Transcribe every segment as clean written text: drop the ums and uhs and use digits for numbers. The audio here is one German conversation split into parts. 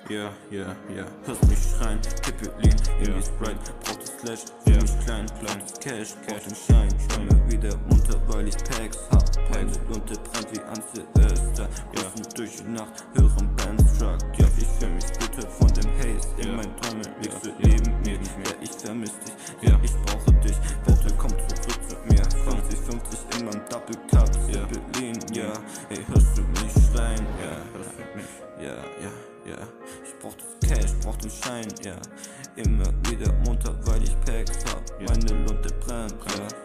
Ja, ja, ja. Hörst mich schreien, kippe lean in die Sprite. Braucht das Slash, für mich klein, kleines Cash, braucht den Schein. Stimme wieder munter, weil ich Packs hab. Meine Lunte brennt wie an Silvester. Grüßen durch die Nacht, hören Benz Truck. Ja, ich fühl mich bitter von dem Haze. In meinen Träumen liegst du neben mir. Ja, ich vermiss dich, ja, ich brauche dich. Bitte komm zurück zu mir. 50-50 in meinem Double Cup, Sippe lean, ja. Ey, hörst du mich schreien, ja, hörst du mich, ja, ja. Ja, ich brauch das Cash, brauch den Schein, ja. Immer wieder munter, weil ich Packs hab. Meine Lunte brennt,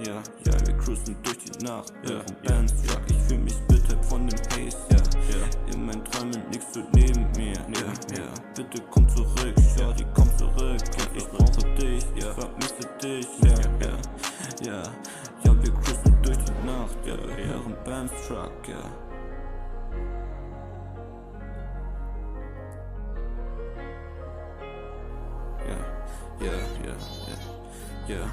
ja, ja, wir cruisen durch die Nacht, hören Benz Truck. Ich fühl mich bitter von dem Haze, ja. In meinen Träumen liegst du neben mir, ja. Bitte komm zurück, Shorty, komm zurück, ja. Ich brauche dich, ja, vermisse dich, ja. Ja, wir cruisen durch die Nacht, ja. Wir hören Benz Truck, ja. Ja,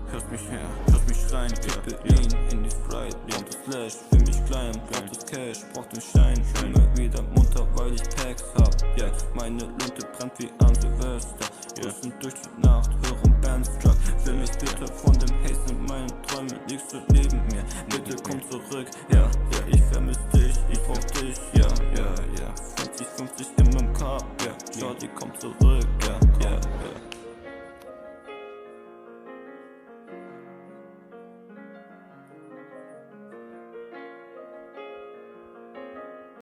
hörst mich her, hörst mich schreien, kippe lean in die Sprite, braucht das Slash, fühl mich klein, braucht das Cash, braucht den Schein, immer wieder munter, weil ich Packs hab, ja, meine Lunte brennt wie an Silvester, Grüßen durch die Nacht, hören Benz Truck, fühl mich bitter von dem Haze, in meinen Träumen liegst du neben mir, bitte komm zurück, ja, ich vermiss dich, ich brauch dich, ja, 50-50 in meinem Cup, ja, Shorty komm zurück, ja.